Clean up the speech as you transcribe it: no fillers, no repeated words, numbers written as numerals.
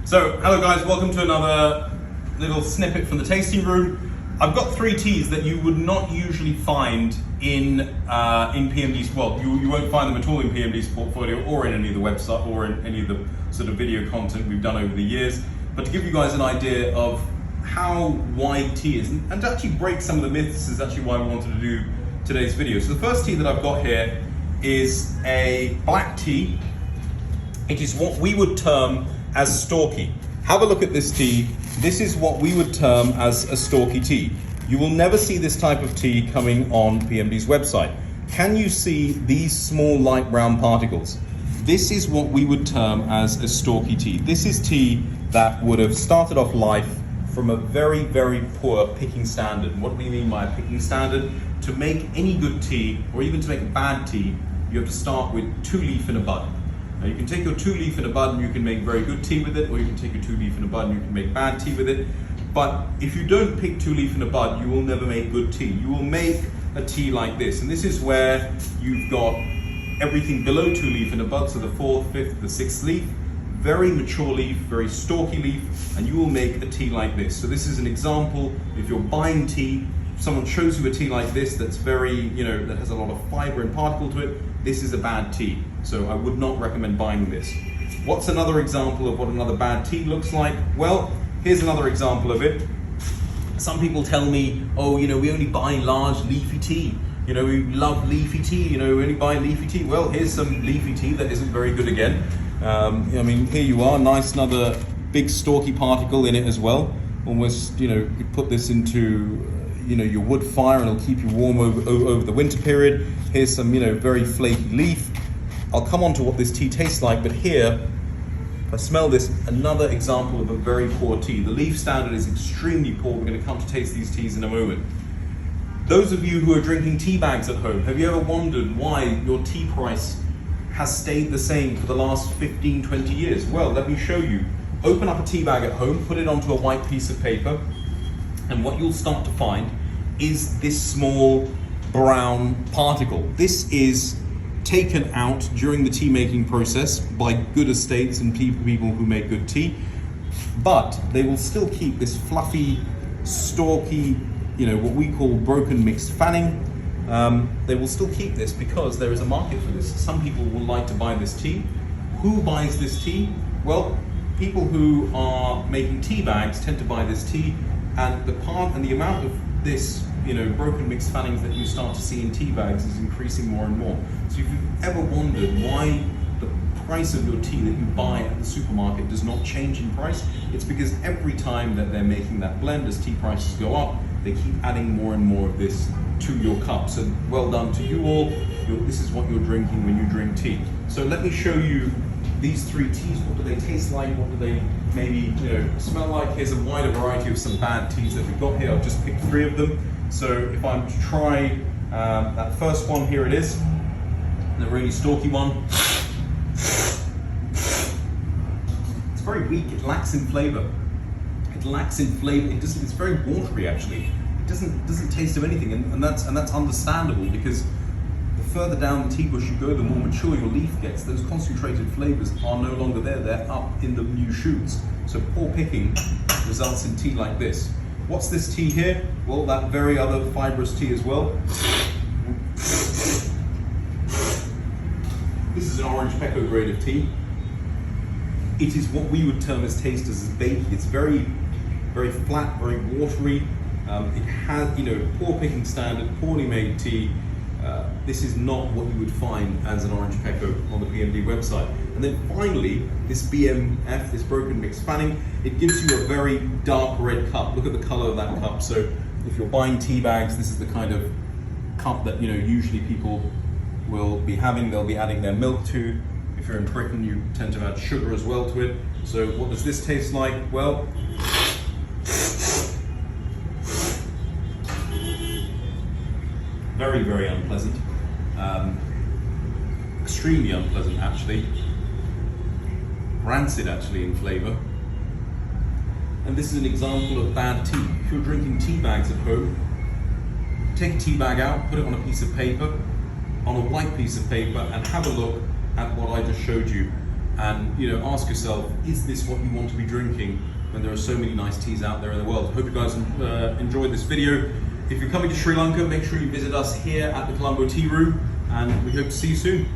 So, hello guys, welcome to another little snippet from the tasting room. I've got 3 teas that you would not usually find in PMD's, well, you won't find them at all in PMD's portfolio or in any of the website or in any of the sort of video content we've done over the years. But to give you guys an idea of how wide tea is, and to actually break some of the myths is actually why we wanted to do today's video. So the first tea that I've got here is a black tea. It is what we would term as stalky. Have a look at this tea. This is what we would term as a stalky tea. You will never see this type of tea coming on PMD's website. Can you see these small light brown particles? This is what we would term as a stalky tea. This is tea that would have started off life from a very, very poor picking standard. What do we mean by a picking standard? To make any good tea, or even to make bad tea, you have to start with 2 leaf in a bud. Now you can take your 2 leaf in a bud and you can make very good tea with it, or you can take your 2 leaf in a bud and you can make bad tea with it. But if you don't pick 2 leaf in a bud, you will never make good tea. You will make a tea like this, and this is where you've got everything below 2 leaf in a bud, so the 4th, 5th, the 6th leaf, very mature leaf, very stalky leaf, and you will make a tea like this. So this is an example. If you're buying tea, someone shows you a tea like this that's very, that has a lot of fiber and particle to it, this is a bad tea. So I would not recommend buying this. What's another example of what another bad tea looks like? Well, here's another example of it. Some people tell me, oh, we only buy large leafy tea. We love leafy tea, we only buy leafy tea. Well, here's some leafy tea that isn't very good again. Here you are, nice another big stalky particle in it as well. Almost, you put this into your wood fire and it'll keep you warm over the winter period. Here's some, very flaky leaf. I'll come on to what this tea tastes like, but here, if I smell this, another example of a very poor tea. The leaf standard is extremely poor. We're going to come to taste these teas in a moment. Those of you who are drinking tea bags at home, have you ever wondered why your tea price has stayed the same for the last 15, 20 years? Well, let me show you. Open up a tea bag at home, put it onto a white piece of paper, and what you'll start to find is this small brown particle. This is taken out during the tea making process by good estates and people who make good tea, but they will still keep this fluffy, stalky, what we call broken mixed fanning. They will still keep this because there is a market for this. Some people will like to buy this tea. Who buys this tea? Well, people who are making tea bags tend to buy this tea, and the amount of this broken mixed fannings that you start to see in tea bags is increasing more and more. So if you've ever wondered why the price of your tea that you buy at the supermarket does not change in price, it's because every time that they're making that blend, as tea prices go up, they keep adding more and more of this to your cups. And well done to you all. This is what you're drinking when you drink tea. So let me show you these 3 teas. What do they taste like? What do they maybe smell like? Here's a wider variety of some bad teas that we've got here. I've just picked 3 of them. So if I'm to try that first one, here it is, the really stalky one. It's very weak. It lacks in flavor. It's very watery actually. It doesn't taste of anything, and that's understandable, because the further down the tea bush you go, the more mature your leaf gets. Those concentrated flavors are no longer there. They're up in the new shoots. So poor picking results in tea like this. What's this tea here? Well, that very other fibrous tea as well. This is an orange pekoe grade of tea. It is what we would term as taste as bakey. It's very, very flat, very watery. It has, poor picking standard, poorly made tea. This is not what you would find as an orange pekoe on the PMD website. And then finally, this BMF, this broken mixed fanning, it gives you a very dark red cup. Look at the color of that cup. So if you're buying tea bags, this is the kind of cup that usually people will be having. They'll be adding their milk to. If you're in Britain, you tend to add sugar as well to it. So what does this taste like? Well, very, very unpleasant. Extremely unpleasant actually. Rancid actually in flavor. And this is an example of bad tea. If you're drinking tea bags at home, take a tea bag out, put it on a piece of paper, on a white piece of paper, and have a look at what I just showed you. and ask yourself, is this what you want to be drinking when there are so many nice teas out there in the world? Hope you guys enjoyed this video. If you're coming to Sri Lanka, make sure you visit us here at the Colombo Tea Room, and we hope to see you soon.